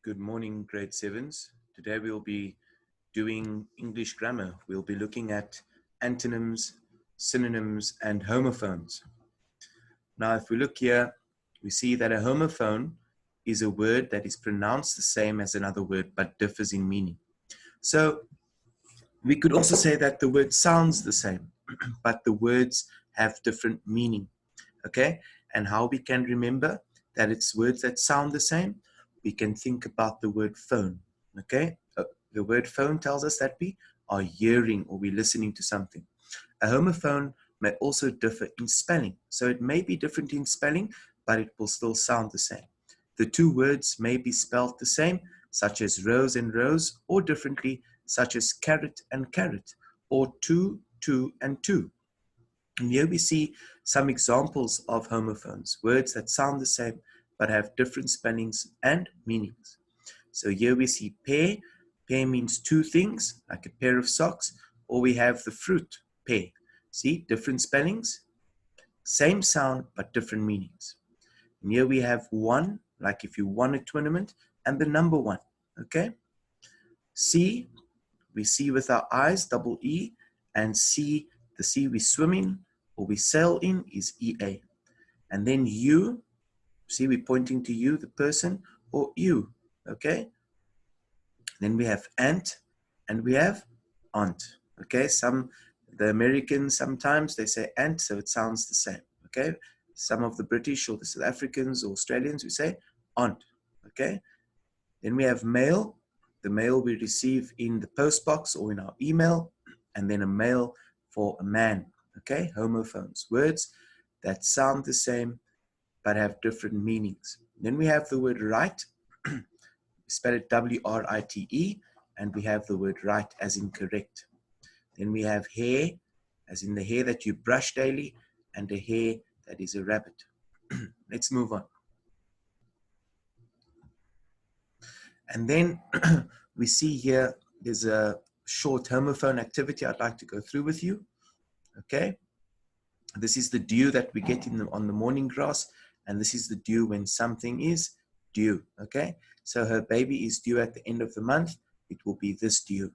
Good morning, grade 7s. Today we'll be doing English grammar. We'll be looking at antonyms, synonyms, and homophones. Now, if we look here, we see that a homophone is a word that is pronounced the same as another word but differs in meaning. So we could also say that the word sounds the same, but the words have different meaning. Okay? And how we can remember that it's words that sound the same? We can think about the word phone. Okay? The word phone tells us that we are hearing or we're listening to something. A homophone may also differ in spelling. So it may be different in spelling, but it will still sound the same. The two words may be spelled the same, such as rose and rose, or differently, such as carrot and carrot, or two, and two. And here we see some examples of homophones, words that sound the same but have different spellings and meanings. So here we see pear. Pear means two things, like a pair of socks, or we have the fruit, pear. See, different spellings, same sound but different meanings. And here we have one, like if you won a tournament, and the number one, okay? See, we see with our eyes, double E, and see, the sea we swim in or we sail in is EA. And then you, see we're pointing to you, the person, or you, okay? Then we have ant and we have aunt, okay? The Americans, sometimes they say ant, so it sounds the same, okay? Some of the British or the South Africans or Australians, we say aunt, okay? Then we have mail. The mail we receive in the post box or in our email, and then a mail for a man, okay? Homophones, words that sound the same but have different meanings. Then we have the word right. We spell it W-R-I-T-E, and we have the word right as in correct. Then we have hair, as in the hair that you brush daily, and a hair that is a rabbit. Let's move on. And then we see here, there's a short homophone activity I'd like to go through with you. Okay. This is the dew that we get on the morning grass. And this is the dew when something is due. Okay. So her baby is due at the end of the month. It will be this dew.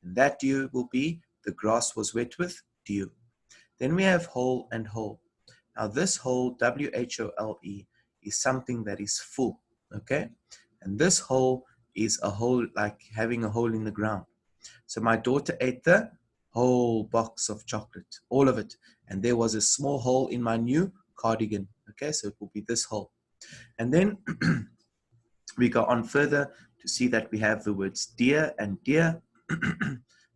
And that dew will be the grass was wet with dew. Then we have whole and whole. Now this whole, W-H-O-L-E, is something that is full. Okay. And this hole is a hole like having a hole in the ground. So my daughter ate the whole box of chocolate, all of it. And there was a small hole in my new cardigan. Okay, so it will be this hole. And then we go on further to see that we have the words dear and dear.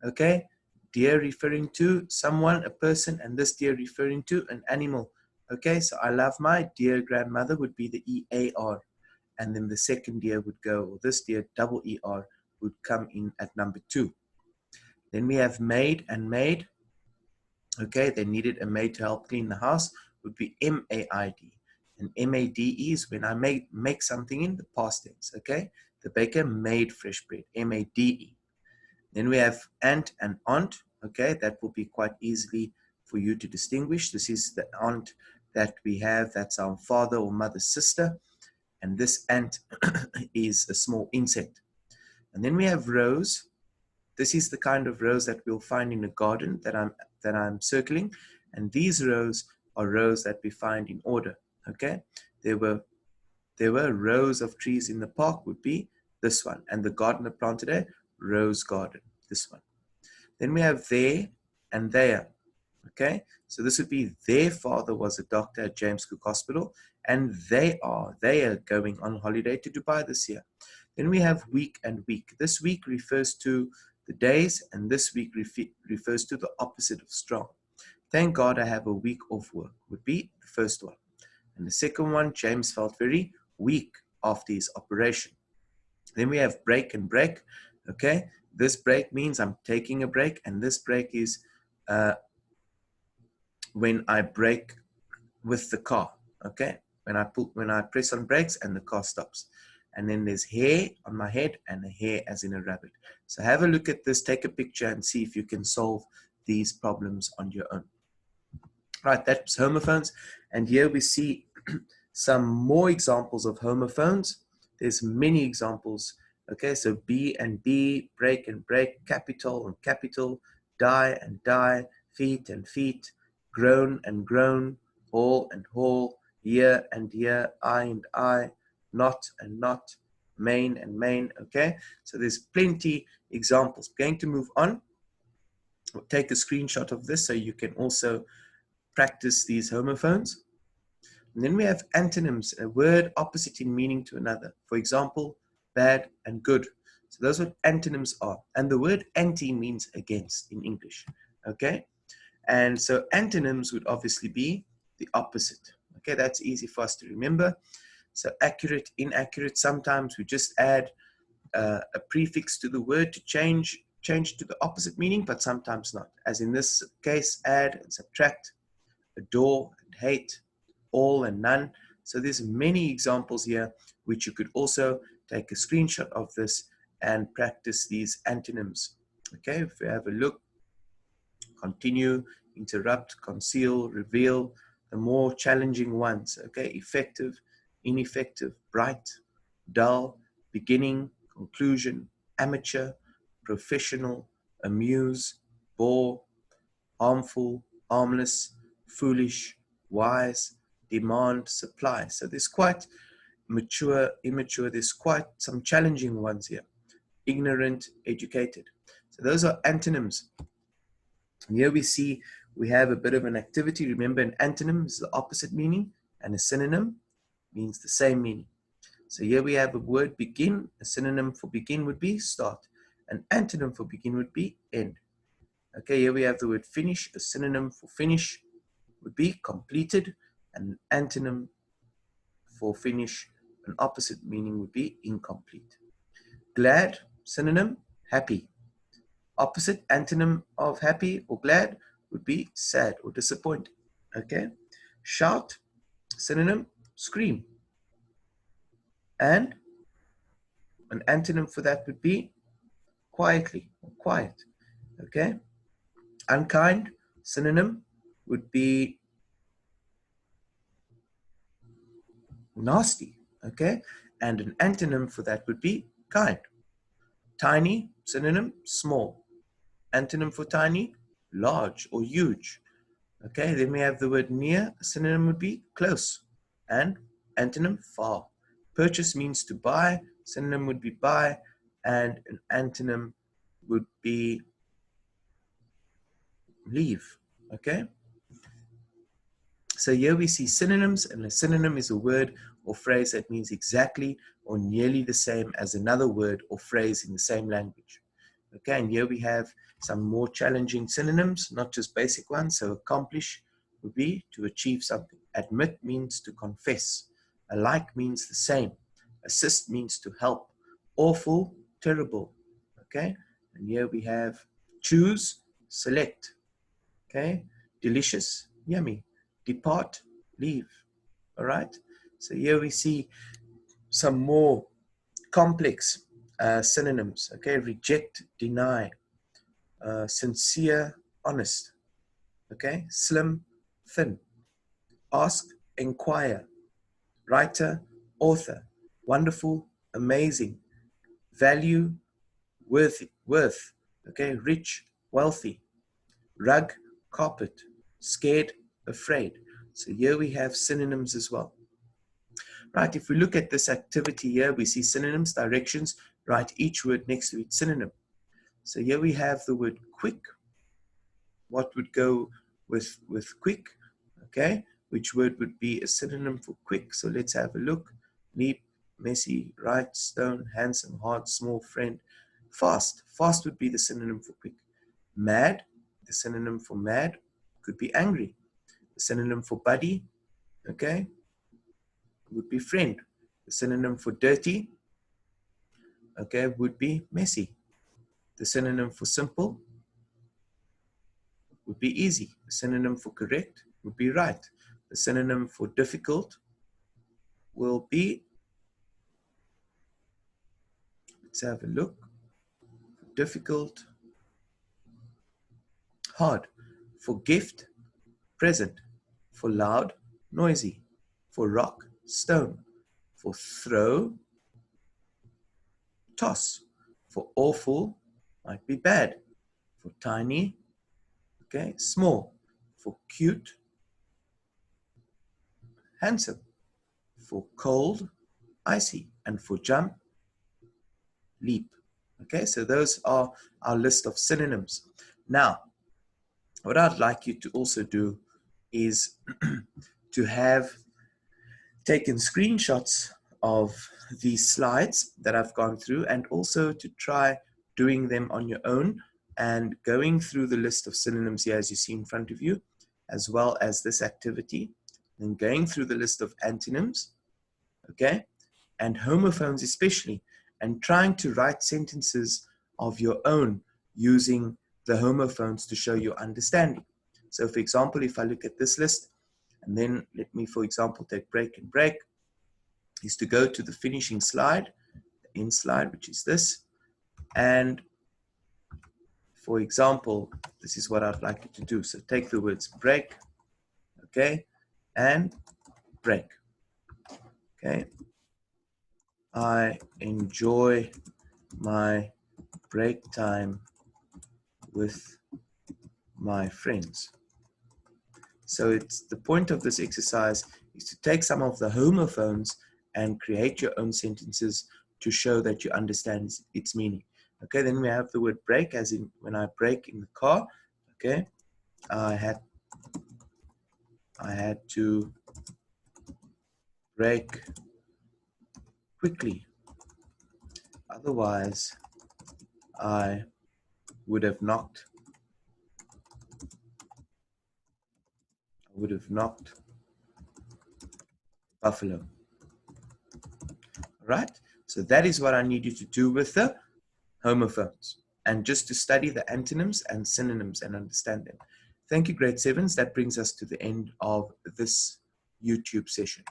Okay, dear referring to someone, a person, and this dear referring to an animal. Okay, so I love my dear grandmother would be the E-A-R. And then the second deer would go, or this deer, double ER, would come in at number 2. Then we have maid and maid. Okay, they needed a maid to help clean the house, would be M-A-I-D. And M-A-D-E is when I make something in the past tense, okay? The baker made fresh bread, M-A-D-E. Then we have aunt and aunt, okay? That will be quite easily for you to distinguish. This is the aunt that we have, that's our father or mother's sister. And this ant is a small insect. And then we have rose. This is the kind of rose that we'll find in a garden that I'm circling. And these rows are rows that we find in order. Okay. There were rows of trees in the park would be this one. And the gardener planted a rose garden, this one. Then we have there and there. Okay, so this would be their father was a doctor at James Cook Hospital, and they are going on holiday to Dubai this year. Then we have week and week. This week refers to the days, and this week refers to the opposite of strong. Thank God I have a week off work would be the first one. And the second one, James felt very weak after his operation. Then we have break and break. Okay, this break means I'm taking a break, and this break is when I brake with the car, okay? When I press on brakes and the car stops. And then there's hair on my head and a hair as in a rabbit. So have a look at this, take a picture and see if you can solve these problems on your own. Right, that's homophones. And here we see some more examples of homophones. There's many examples. Okay, so be and be, break and break, capital and capital, die and die, feet and feet, groan and groan, hall and hall, year and year, eye and eye, not and not, main and main. Okay, so there's plenty examples. Going to move on. I'll take a screenshot of this so you can also practice these homophones. And then we have antonyms, a word opposite in meaning to another. For example, bad and good. So those are what antonyms are. And the word anti means against in English. Okay? And so antonyms would obviously be the opposite. Okay, that's easy for us to remember. So accurate, inaccurate, sometimes we just add a prefix to the word to change to the opposite meaning, but sometimes not. As in this case, add and subtract, adore and hate, all and none. So there's many examples here which you could also take a screenshot of this and practice these antonyms. Okay, if we have a look, continue, interrupt, conceal, reveal, the more challenging ones. Okay, effective, ineffective, bright, dull, beginning, conclusion, amateur, professional, amuse, bore, harmful, harmless, foolish, wise, demand, supply. So there's quite mature, immature, there's quite some challenging ones here. Ignorant, educated. So those are antonyms. And here we see we have a bit of an activity. Remember, an antonym is the opposite meaning, and a synonym means the same meaning. So here we have a word begin. A synonym for begin would be start. An antonym for begin would be end. Okay, here we have the word finish. A synonym for finish would be completed. And an antonym for finish, an opposite meaning would be incomplete. Glad, synonym, happy. Opposite antonym of happy or glad would be sad or disappointed. Okay, shout, synonym, scream. And an antonym for that would be quietly or quiet. Okay, unkind, synonym would be nasty. Okay, and an antonym for that would be kind. Tiny, synonym, small. Antonym for tiny, large or huge. Okay, then we have the word near. A synonym would be close. And antonym, far. Purchase means to buy. Synonym would be buy. And an antonym would be leave. Okay. So here we see synonyms, and a synonym is a word or phrase that means exactly or nearly the same as another word or phrase in the same language. Okay, and here we have some more challenging synonyms, not just basic ones. So accomplish would be to achieve something. Admit means to confess. Alike means the same. Assist means to help. Awful, terrible. Okay, and here we have choose, select. Okay, delicious, yummy. Depart, leave. All right, so here we see some more complex synonyms. Okay, reject, deny, sincere, honest. Okay, slim, thin, ask, inquire, writer, author, wonderful, amazing, value, worthy, worth. Okay, rich, wealthy, rug, carpet, scared, afraid. So here we have synonyms as well. Right, if we look at this activity here, we see synonyms, directions, write each word next to its synonym. So here we have the word quick. What would go with quick? Okay, which word would be a synonym for quick? So let's have a look. Leap, messy, right, stone, handsome, hard, small, friend. Fast. Fast would be the synonym for quick. Mad, the synonym for mad could be angry. The synonym for buddy, okay, would be friend. The synonym for dirty, okay, would be messy. The synonym for simple would be easy. The synonym for correct would be right. The synonym for difficult will be, let's have a look, difficult, hard. For gift, present. For loud, noisy. For rock, stone. For throw, toss. For awful might be bad. For tiny, okay, small. For cute, handsome. For cold, icy. And for jump, leap. Okay, so those are our list of synonyms. Now, what I'd like you to also do is to have taken screenshots of these slides that I've gone through, and also to try doing them on your own and going through the list of synonyms here as you see in front of you, as well as this activity, and going through the list of antonyms, okay, and homophones especially, and trying to write sentences of your own using the homophones to show your understanding. So for example, if I look at this list, and then let me, for example, take break and break, is to go to the finishing slide, the end slide, which is this. And for example, this is what I'd like you to do. So take the words break, okay, and break, okay. I enjoy my break time with my friends. So it's the point of this exercise is to take some of the homophones and create your own sentences to show that you understand its meaning. Okay, then we have the word break, as in when I brake in the car. Okay, I had to brake quickly, otherwise I would have knocked buffalo. Right? So that is what I need you to do with the homophones, and just to study the antonyms and synonyms and understand them. Thank you, grade 7s. That brings us to the end of this YouTube session.